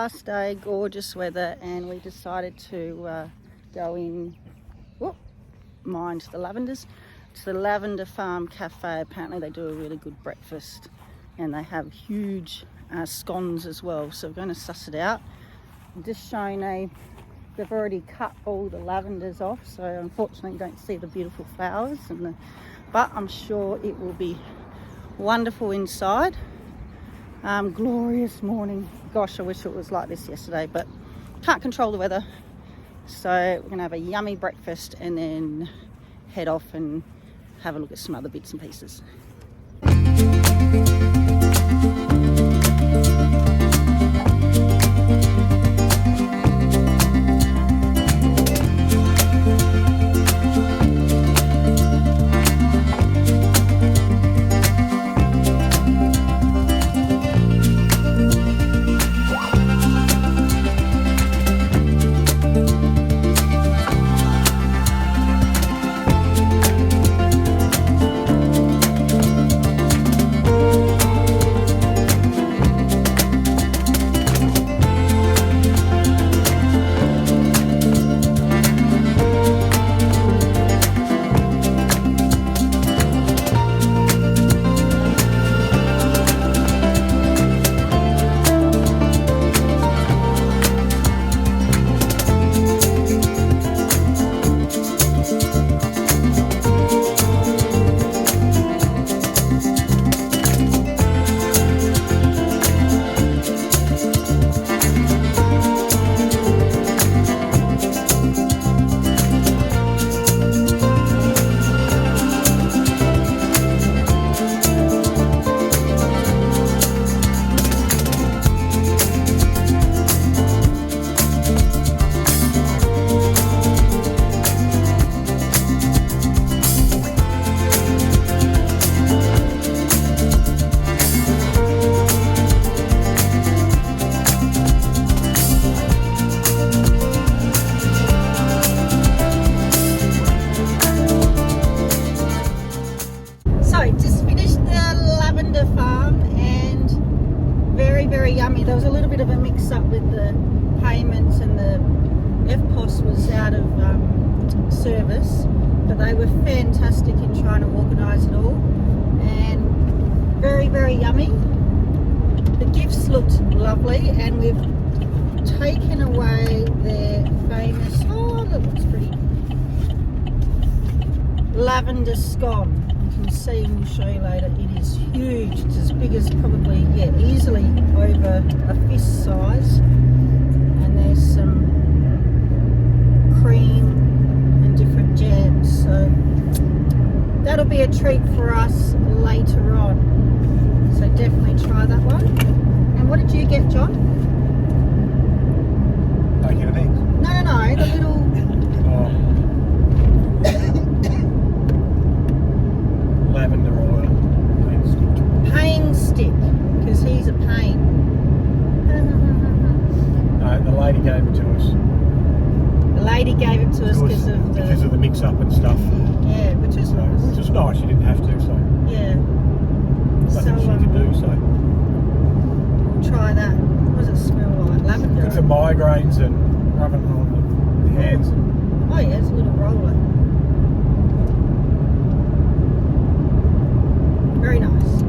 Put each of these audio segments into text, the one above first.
last day, gorgeous weather, and we decided to go in, mind the lavenders. It's the Lavender Farm Cafe. Apparently they do a really good breakfast, and they have huge scones as well. So we're going to suss it out. I'm just showing they've already cut all the lavenders off, so unfortunately you don't see the beautiful flowers, but I'm sure it will be wonderful inside. Glorious morning. Gosh, I wish it was like this yesterday, but can't control the weather. So we're going to have a yummy breakfast and then head off and have a look at some other bits and pieces. Yummy. There was a little bit of a mix-up with the payments, and the FPOS was out of service, but they were fantastic in trying to organise it all, and very, very yummy. The gifts looked lovely, and we've taken away their famous, that looks pretty, lavender scone. You can see, and we'll show you later, it is huge. It's as big as probably, easily over a fist size, and there's some cream and different jams, so that'll be a treat for us later on, so definitely try that one. And what did you get, John? Bacon and eggs? No, the little lavender oil pain stick, because he's a pain. No, the lady gave it to us. The lady gave it to us because of the mix-up and stuff. Yeah, which was nice. Which was nice. You didn't have to, so yeah. Nothing she could do, so we'll try that. What does it smell like? Lavender. Good for migraines and rubbing on the hands. Oh yeah, it's a little roller. Very nice.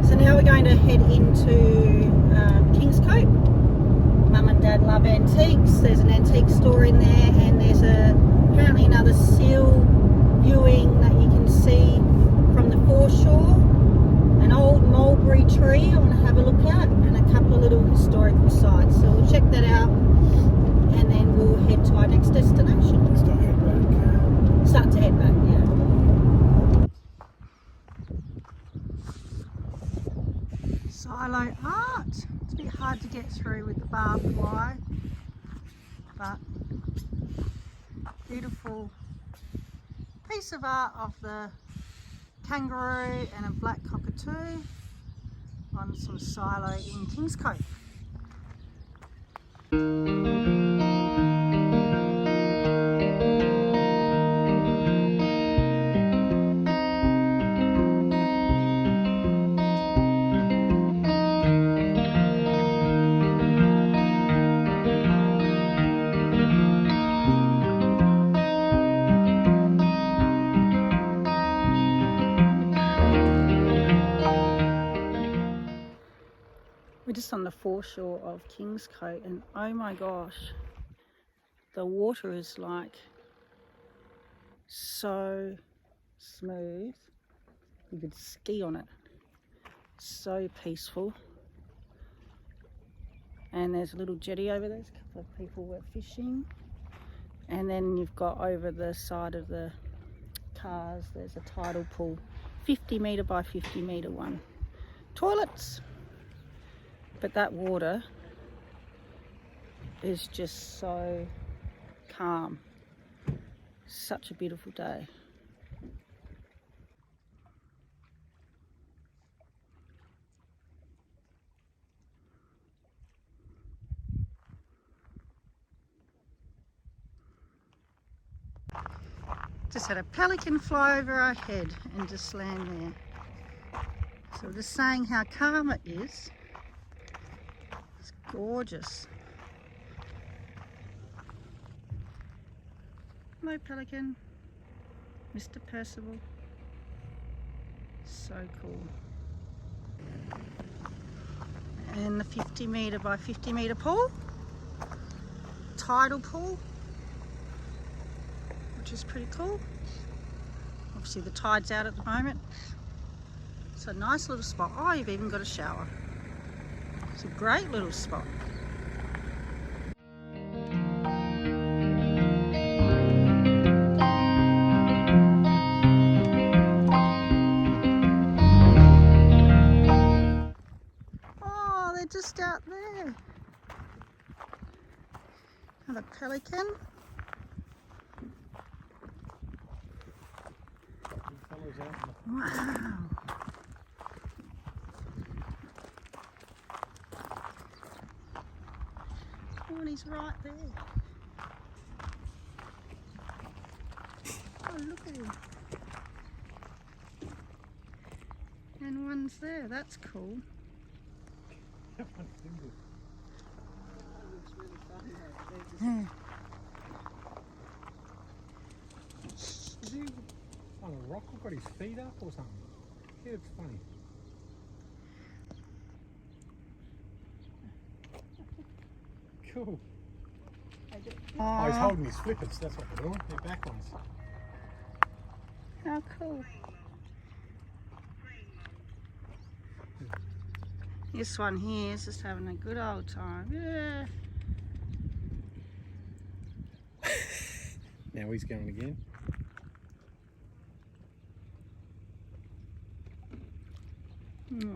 So now we're going to head into Kingscote. Mum and Dad love antiques. There's an antique store in there, and there's apparently another seal viewing that you can see from the foreshore. An old mulberry tree I want to have a look at, and a couple of little historical sites. So we'll check that out, and then we'll head to our next destination. Start to head back, yeah. Silo art. It's a bit hard to get through with the barbed wire, but beautiful piece of art of the kangaroo and a black cockatoo on some silo in Kingscote. We're just on the foreshore of Kingscote, and oh my gosh, the water is like so smooth. You could ski on it. So peaceful. And there's a little jetty over there. There's a couple of people were fishing. And then you've got over the side of the cars, there's a tidal pool, 50 metre by 50 metre one. Toilets. But that water is just so calm. Such a beautiful day. Just had a pelican fly over our head and just land there. So just saying how calm it is. It's gorgeous. Hello pelican, Mr. Percival. So cool. And the 50 metre by 50 metre pool, tidal pool, which is pretty cool. Obviously the tide's out at the moment. It's a nice little spot. Oh, you've even got a shower. It's a great little spot. Oh, they're just out there. Another pelican. Wow. Oh, and he's right there. Oh, look at him. And one's there. That's cool. Yeah. Is he on a rock or got his feet up or something? Yeah, it's funny. Cool. Oh, he's holding his flippers, that's what they're doing. They're back ones. How cool. This one here is just having a good old time. Yeah. Now he's going again. Oh.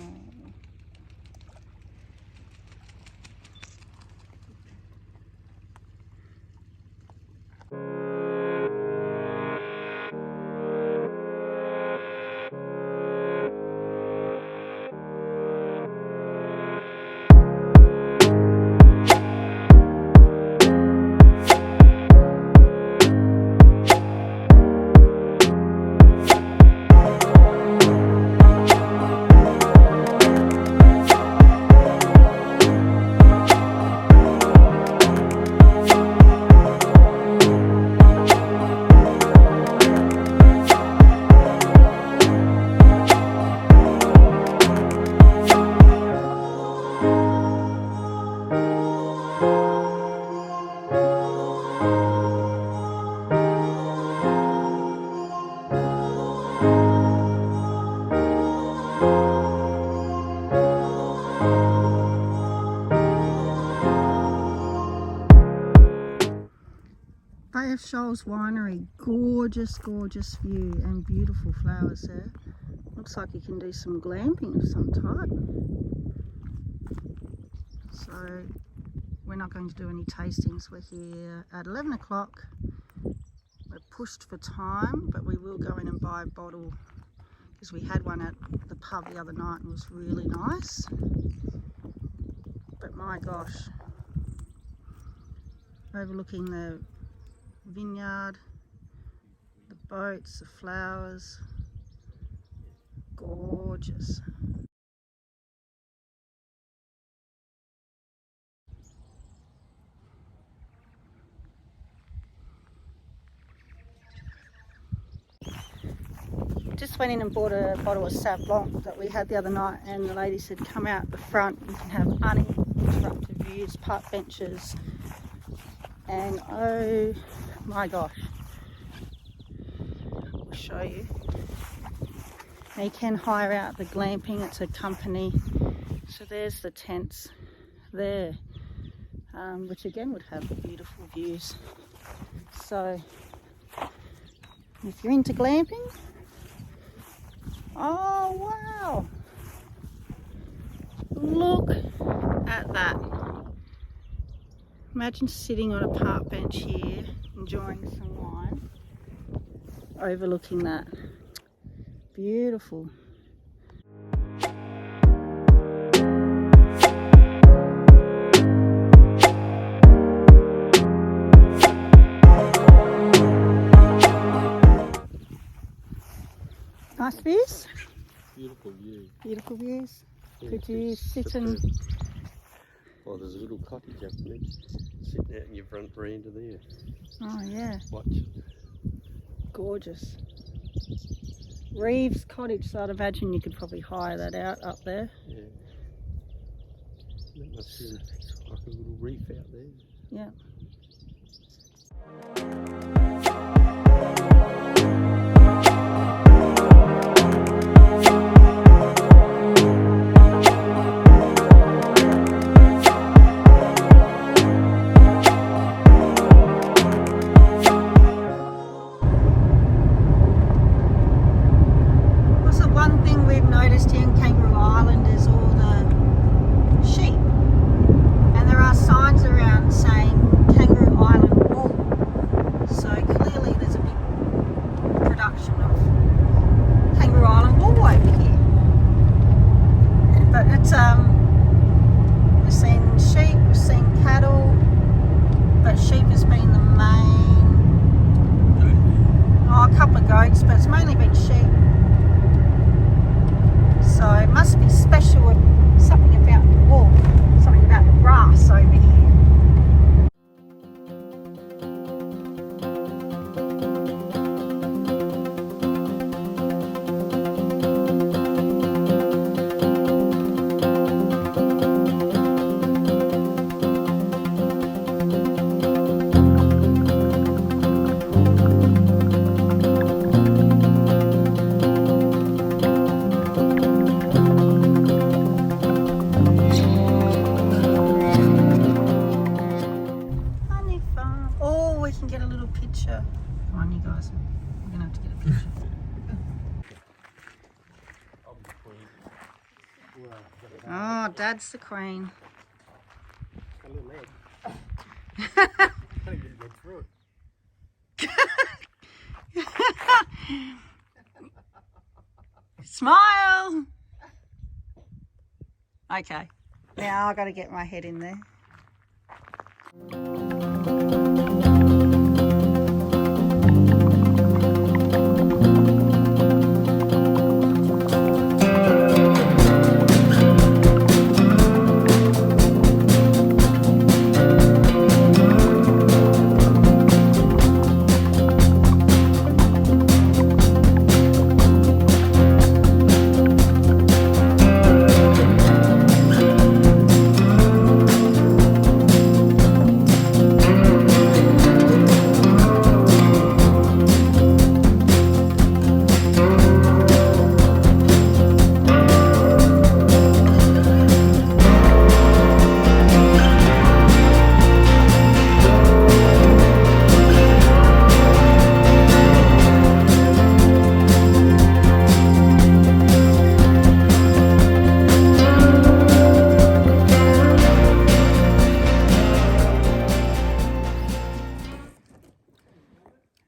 Bay of Shoals Winery, gorgeous, gorgeous view and beautiful flowers there. Looks like you can do some glamping of some type. So we're not going to do any tastings. We're here at 11 o'clock. We're pushed for time, but we will go in and buy a bottle because we had one at the pub the other night and it was really nice. But my gosh, overlooking the vineyard, the boats, the flowers, gorgeous. Just went in and bought a bottle of Sauv Blanc that we had the other night, and the lady said come out the front, you can have uninterrupted views, park benches, and oh my gosh, I'll show you. Now you can hire out the glamping, it's a company, so there's the tents there, which again would have beautiful views. So if you're into glamping, oh wow, look at that. Imagine sitting on a park bench here enjoying some wine overlooking that. Beautiful. Nice views? Beautiful view. Beautiful views. Yeah, Could you it's sit superb. and... Oh, there's a little cottage up there, sitting out in your front veranda there. Oh yeah, Watch. gorgeous. Reeves Cottage, so I'd imagine you could probably hire that out up there. Yeah. That must be like a little reef out there. Yeah. What's the one thing we've noticed here in Kangaroo Island is all the sheep. And there are signs around saying Kangaroo Island wool. So clearly there's a big production of Kangaroo Island wool over here. But it's we've seen sheep, we've seen cattle, but sheep has been the main. Oh, a couple of goats, but it's mainly been sheep. So it must be special with something about the wool, something about the grass over here. Honey farm. Oh, we can get a little picture. Come on, you guys. We're gonna have to get a picture. Oh, Dad's the queen. A little egg. Can't even get through it. Smile. Okay. Now I got to get my head in there.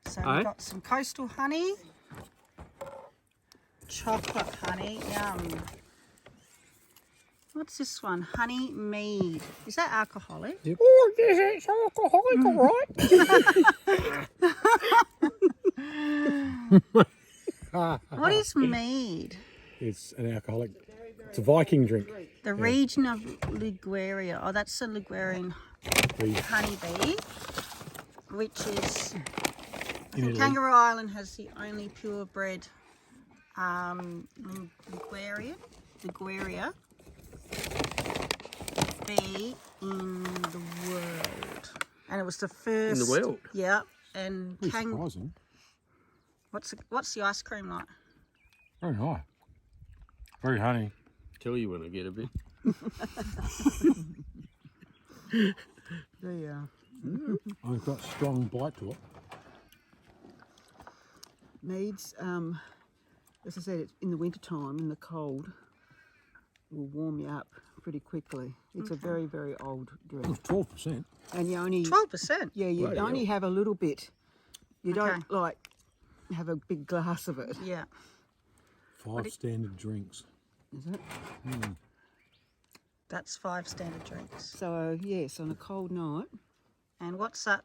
So we've got some coastal honey, chocolate honey, yum. What's this one? Honey mead. Is that alcoholic? Yep. Oh, yes, it's alcoholic, all right. What is mead? It's an alcoholic. It's a Viking drink. The region of Liguria. Oh, that's the Ligurian honeybee, which is... I think Kangaroo Island has the only purebred Liguria bee in the world. And it was the first... In the world? Yeah. And Pretty surprising. what's the ice cream like? Very nice. Very honey. Tell you when I get a bit. There you are. I've got strong bite to it. Meads, as I said, it's in the winter time, in the cold, will warm you up pretty quickly. It's a very, very old drink. It was 12%. And you only 12%? yeah, you Bloody only hell. have a little bit. You Okay. don't like have a big glass of it. Yeah. 5 standard drinks. Is it? That's 5 standard drinks. So yes, on a cold night. And what's that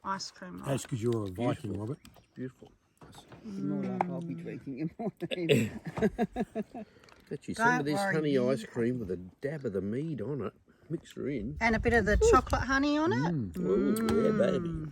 ice cream like? That's because you're a Viking, Robert. Beautiful. More like I'll be drinking it more than Actually, some Don't of this worry, honey you- ice cream with a dab of the mead on it. Mix her in. And a bit of the chocolate honey on it? Ooh, yeah, baby.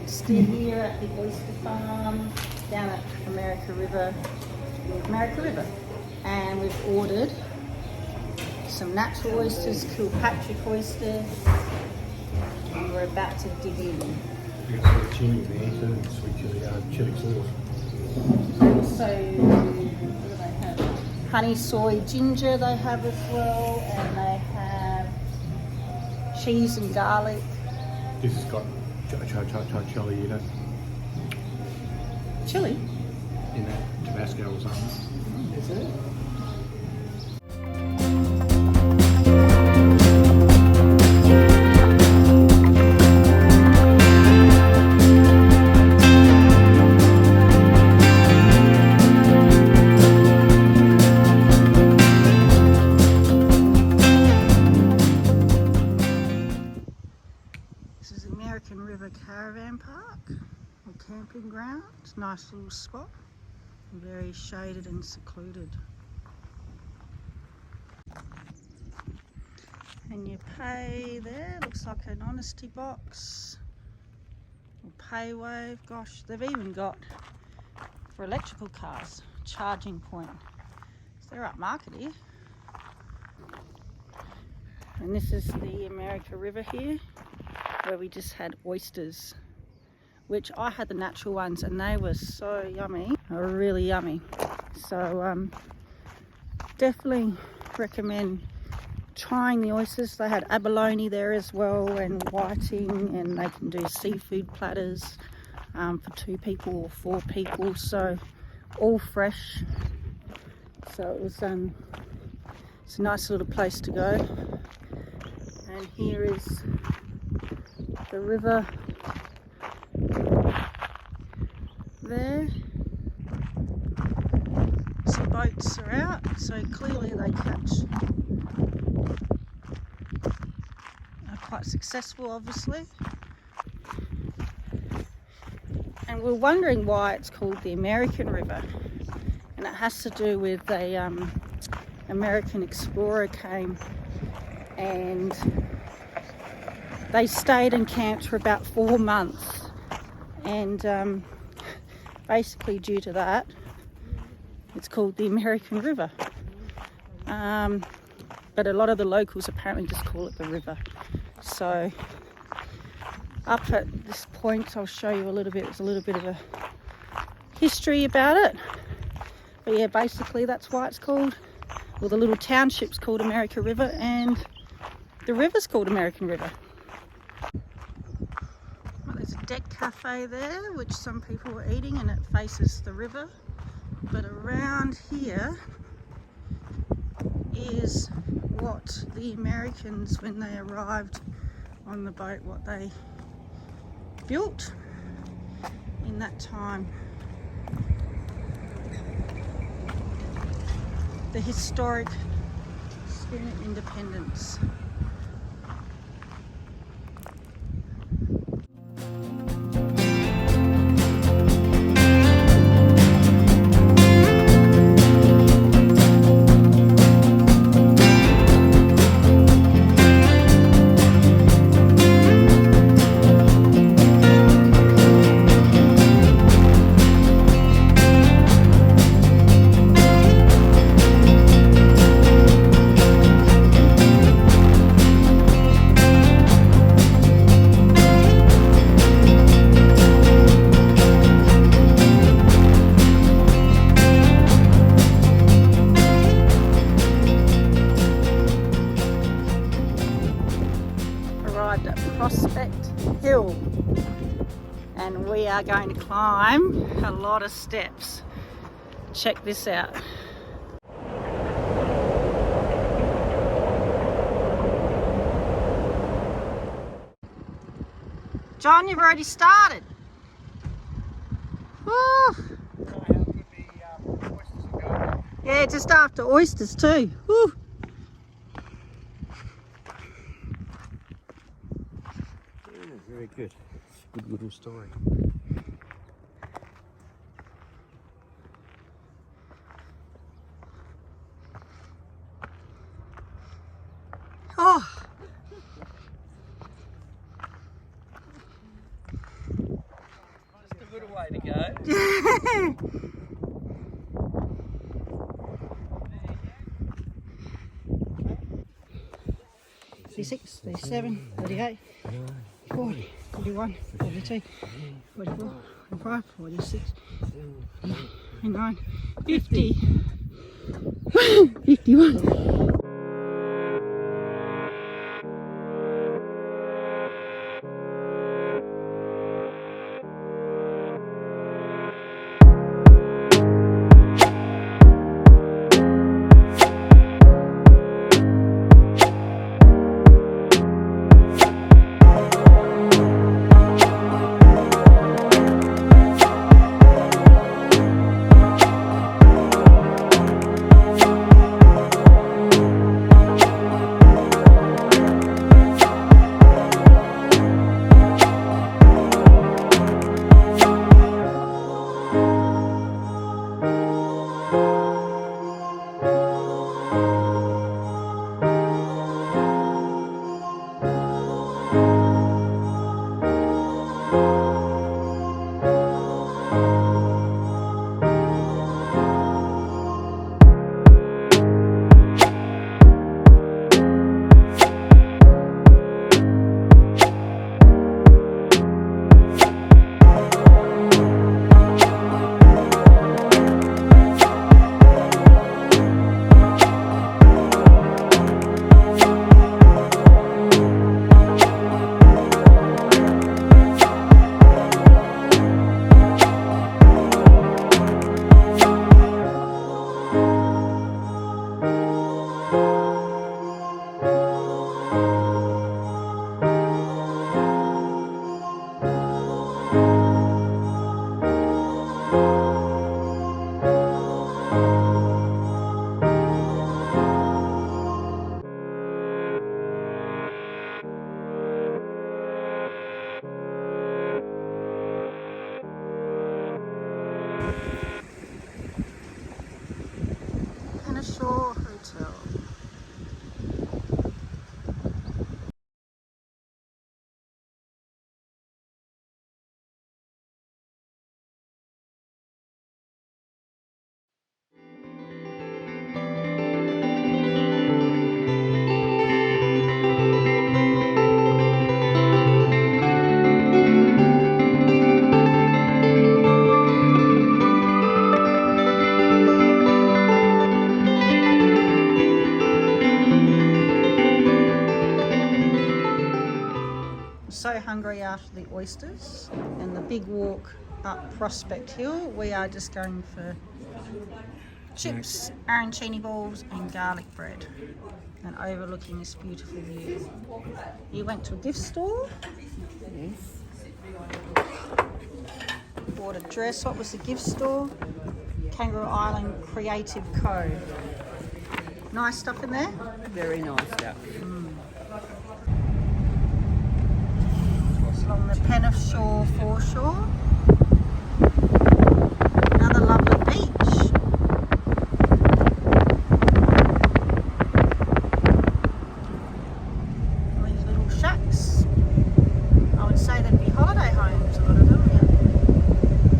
Still here at the Oyster Farm down at America River, and we've ordered some natural oysters, Kilpatrick oysters, and we're about to dig in. You got sweet chili there, too. Sweet chili sauce. Also, what do they have? Honey soy ginger they have as well, and they have cheese and garlic. This has got chili in it. Chili? In that Tabasco or something. Is it? This is American River Caravan Park, or camping ground. It's a nice little spot, very shaded and secluded. And you pay there, looks like an honesty box, or pay wave. Gosh, they've even got, for electrical cars, charging point. So they're upmarket here. And this is the America River here, where we just had oysters, which I had the natural ones and they were so yummy. They were really yummy. So definitely recommend trying the oysters. They had abalone there as well, and whiting, and they can do seafood platters for 2 people or 4 people, so all fresh. So it was it's a nice little place to go. And here is the river there. Some boats are out, so clearly they are quite successful, obviously. And we're wondering why it's called the American River, and it has to do with a American explorer came, and they stayed and camped for about 4 months, and basically due to that it's called the American River, but a lot of the locals apparently just call it the river. So up at this point I'll show you a little bit, there's a little bit of a history about it, but yeah, basically that's why it's called, well, the little township's called America River and the river's called American River. Well, there's a deck cafe there which some people are eating, and it faces the river. But around here is what the Americans, when they arrived on the boat, what they built in that time. The historic Schooner Independence. Arrived at Prospect Hill, and we are going to climb a lot of steps. Check this out. John, you've already started. Woo. Yeah, just after Oysters too. Woo. Very good. Good little story. Oh. Just a little way to go. 36, 37, 38, 40, 41, 42, 44, 45, 46, 49, 50, 51. Shore Hotel. So hungry after the oysters and the big walk up Prospect Hill. We are just going for chips, arancini balls and garlic bread, and overlooking this beautiful view. You went to a gift store? Yes. Bought a dress. What was the gift store? Kangaroo Island Creative Co. Nice stuff in there? Very nice stuff. Along the Penshore foreshore. Another lovely beach. All these little shacks. I would say they'd be holiday homes, a lot of them, yeah.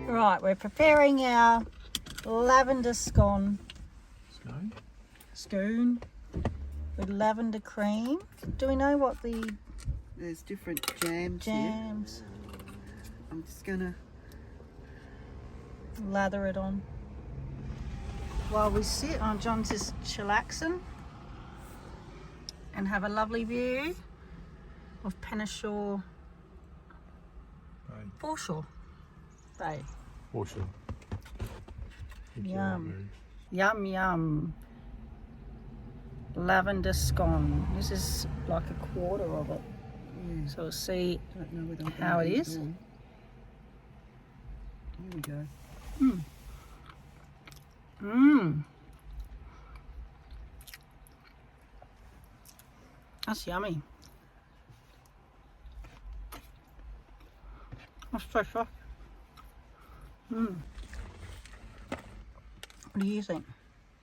Right, we're preparing our lavender scone scone with lavender cream. Do we know what the There's different jams here. jams? I'm just gonna Lather it on. While we sit on John's just chillaxing and have a lovely view of Penshore foreshore bay. Foreshore. Yum. Yum yum. Lavender scone. This is like a quarter of it. yeah, So we'll see don't know whether I'm how gonna it eat is. all. Here we go. Mmm. That's yummy. That's so soft. Mmm. What do you think?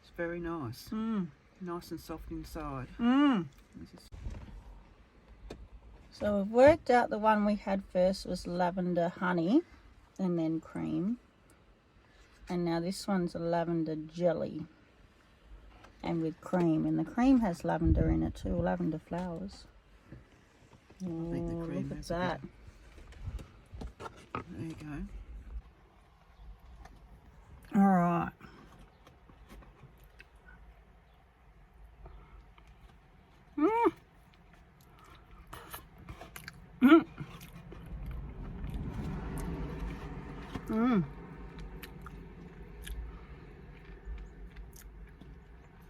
It's very nice. Mmm. Nice and soft inside. Mmm. This is So we've worked out the one we had first was lavender honey and then cream. And now this one's a lavender jelly and with cream. And the cream has lavender in it too, lavender flowers. I think the Oh, cream look at has a that. There you go. All right. Mmm. Mmm. Mmm.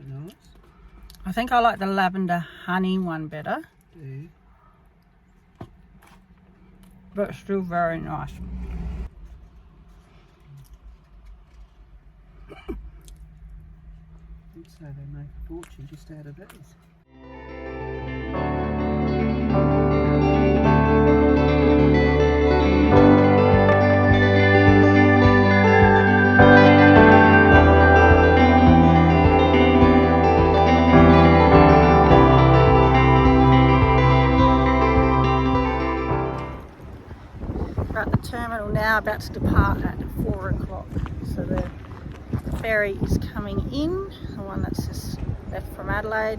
Nice. I think I like the lavender honey one better, Yeah. but still very nice. I'd say they make a fortune just out of these. We're at the terminal now, about to depart at 4 o'clock. So the ferry is coming in, the one that's just left from Adelaide.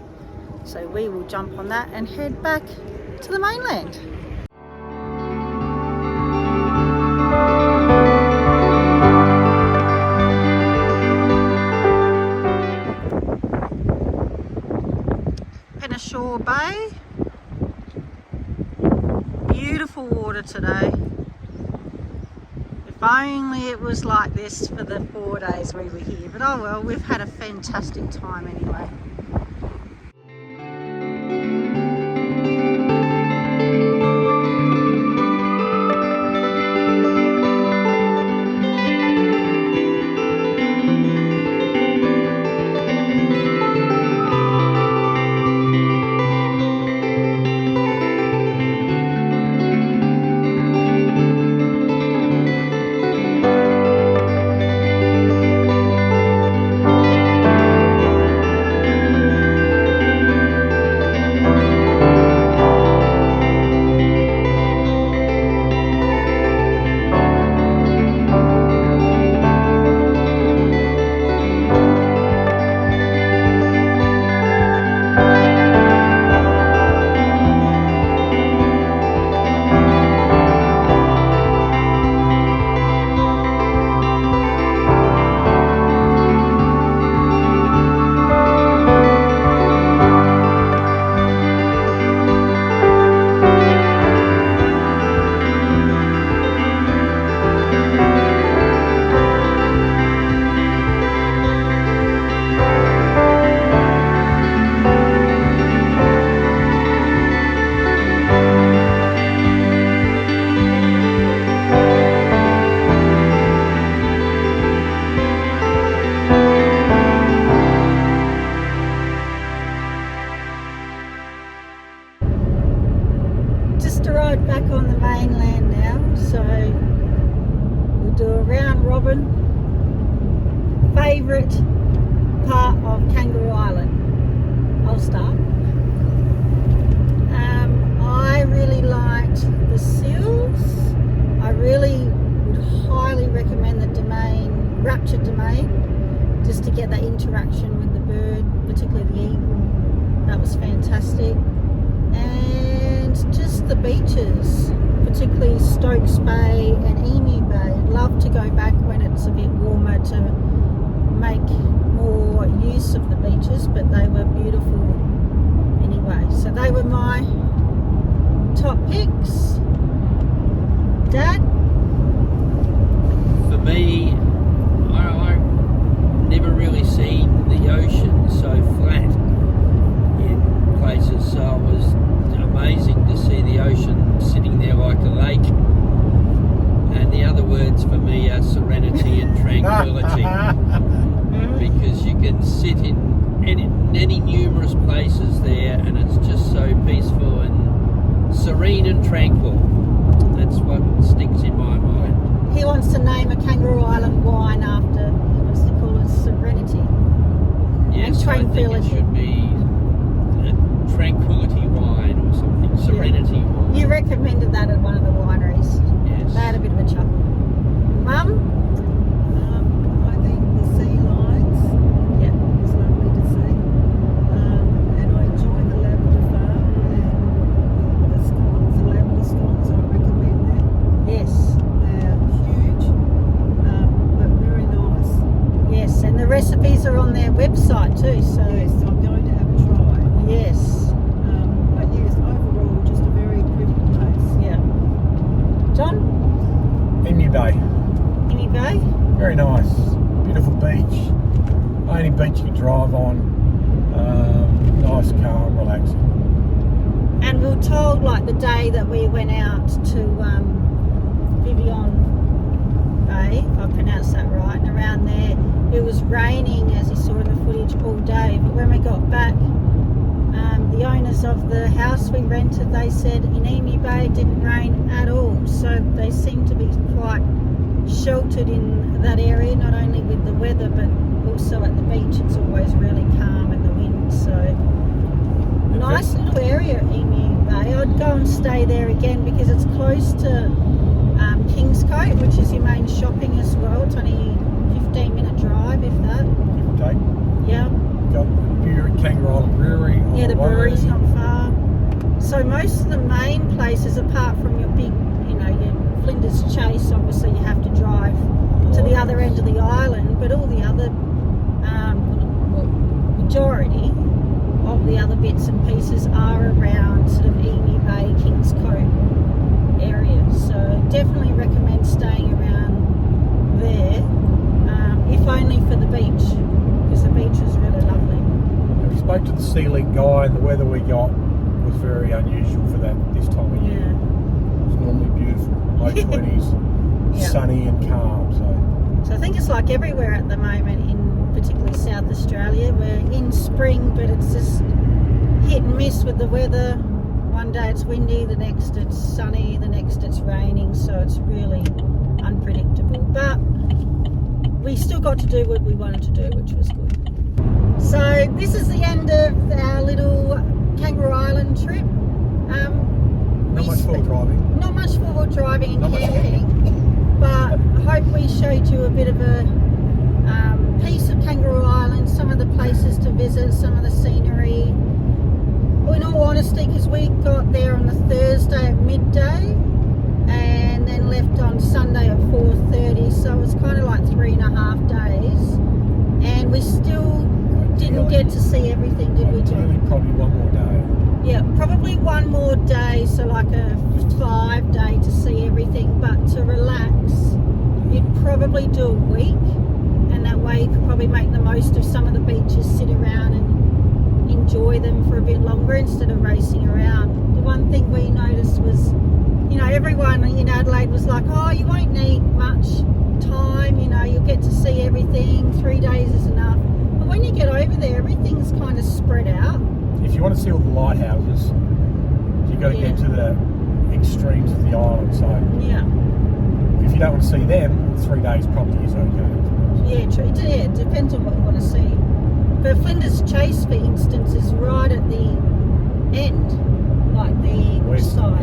So we will jump on that and head back to the mainland. Penshore Bay. Beautiful water today. If only it was like this for the 4 days we were here, but oh well, we've had a fantastic time anyway. boat back on the mainland now, so we'll do a round robin. Favourite part of Kangaroo Island? I'll start. I really liked the seals. I really would highly recommend the domain, Rapture Domain, just to get that interaction with the bird, particularly the eagle. That was fantastic. And just the beaches, particularly Stokes Bay and Emu Bay. I'd love to go back when it's a bit warmer to make more use of the beaches, but they were beautiful anyway. So they were my top picks. Dad? For me, I never really seen the ocean so flat in places, so it was amazing to see the ocean sitting there like a lake. And the other words for me are serenity and tranquility, because you can sit in any numerous places there and it's just so peaceful and serene and tranquil. That's what sticks in my mind. He wants to name a Kangaroo Island wine after, he wants to call it Serenity. Yes, I think it should be a tranquility wine or something, serenity wine. You recommended that at one of the wineries. Yes. They had a bit of a chuckle. Mum? I think the sea lions Yeah. was lovely to see. And I enjoyed the lavender farm and the scones, the lavender scones. I recommend them. Yes. They're huge, but very nice. Yes, and the recipes are on their website too, so Yes, I'm going to have a try. yes. But yes, overall, just a very pretty place. Yeah. John? Emu Bay. Emu Bay? Very nice. Beautiful beach. Only beach you can drive on. Nice, calm, relaxing. And we were told, like the day that we went out to Vivian Bay, if I pronounced that right, and around there it was raining, as you saw in the footage, all day. But when we got back, the owners of the house we rented, they said in Emu Bay it didn't rain at all. So they seem to be quite sheltered in that area, not only with the weather but also at the beach. It's always really calm and the wind. So nice little area, Emu Bay. I'd go and stay there again because it's close to Kingscote, which is your main shopping as well. It's only a 15-minute drive, if that. Give or take. Yeah. Got Kangaroo Island Brewery. Yeah, the on way. brewery's not far. So most of the main places, apart from your big, your Flinders Chase, obviously you have to drive to the other end of the island, but all the other, majority of the other bits and pieces are around sort of Emu Bay, Kingscote area. So definitely recommend staying around there, if only for the beach, because the beach was really lovely. We spoke to the Sea Link guy, and the weather we got was very unusual for this time of year. Yeah. It's normally beautiful, low 20s, Yeah. sunny and calm. So I think it's like everywhere at the moment, in particularly South Australia. We're in spring, but it's just hit and miss with the weather. One day it's windy, the next it's sunny, the next it's raining, so it's really unpredictable. But we still got to do what we wanted to do, which was good. So this is the end of our little Kangaroo Island trip. Not much full driving. Not much forward driving and Not much camping, but I hope we showed you a bit of a piece of Kangaroo Island, some of the places to visit, some of the scenery. In all honesty, because we got there on the Thursday at midday and then left on Sunday at 4:30, so it was kind of like 3.5 days, and we still didn't get to see everything, did we, Jim? Probably one more day. Yeah, probably one more day, so like a 5-day to see everything, but to relax, you'd probably do a week, and that way you could probably make the most of some of the beaches, sit around and enjoy them for a bit longer instead of racing around. The one thing we noticed was, everyone in Adelaide was like, oh, you won't need much time, you'll get to see everything, 3 days is enough. But when you get over there, everything's kind of spread out. If you want to see all the lighthouses, you got to get to the extremes of the island. So Yeah. if you don't want to see them, 3 days probably is okay. Yeah, true. Yeah, it depends on what you want to see. But Flinders Chase, for instance, is right at the end, like the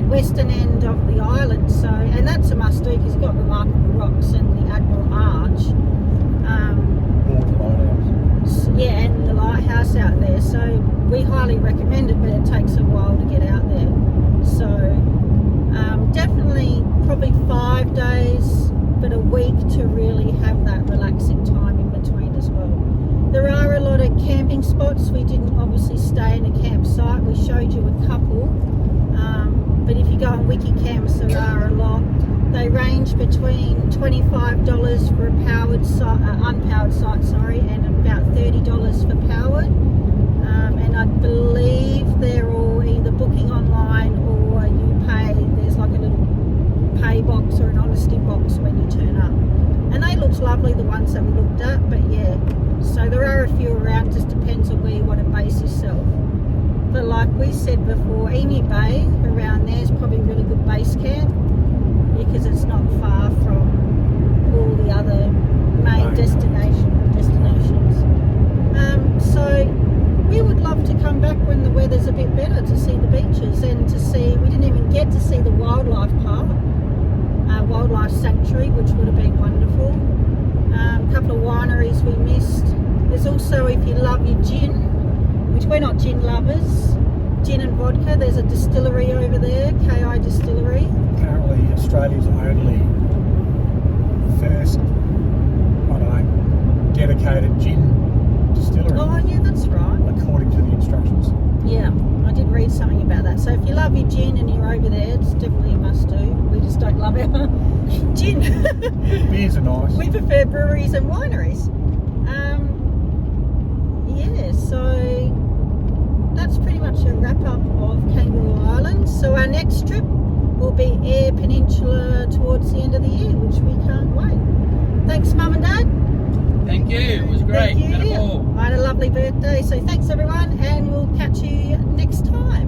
western end of the island. So, and that's a must-do because you've got remarkable rocks and the Admiral Arch. Yeah, and the lighthouse out there. So we highly recommend it, but it takes a while to get out there. So definitely probably 5 days, but a week to really have that relaxing time in between as well. There are a lot of camping spots. We didn't obviously stay in a campsite. We showed you a couple. But if you go on Wikicamps, there are a lot. They range between $25 for a powered site, unpowered site, and about $30 for powered. And I believe they're all either booking online or you pay. There's like a little pay box or an honesty box when you turn up. And they looked lovely, the ones that we looked at. But yeah, so there are a few around. Just depends on where you want to base yourself. But like we said before, Emu Bay around there is probably a really good base camp because it's not far from all the other main destinations. So we would love to come back when the weather's a bit better to see the beaches and to see, we didn't even get to see the wildlife park, wildlife sanctuary, which would have been wonderful. A couple of wineries we missed. There's also, if you love your gin, which we're not gin lovers, gin and vodka, there's a distillery over there, KI Distillery. Apparently Australia's only first, dedicated gin distillery. Oh yeah, that's right. According to the instructions. Yeah, I did read something about that. So if you love your gin and you're over there, it's definitely a must do. We just don't love our gin. Beers are nice. We prefer breweries and wineries. Yeah, so that's pretty much a wrap up of Kangaroo Island. So our next trip will be Eyre Peninsula towards the end of the year, which we can't wait. Thanks, Mum and Dad. Thank you. It was great. Thank you. Had a ball. I had a lovely birthday. So thanks, everyone, and we'll catch you next time.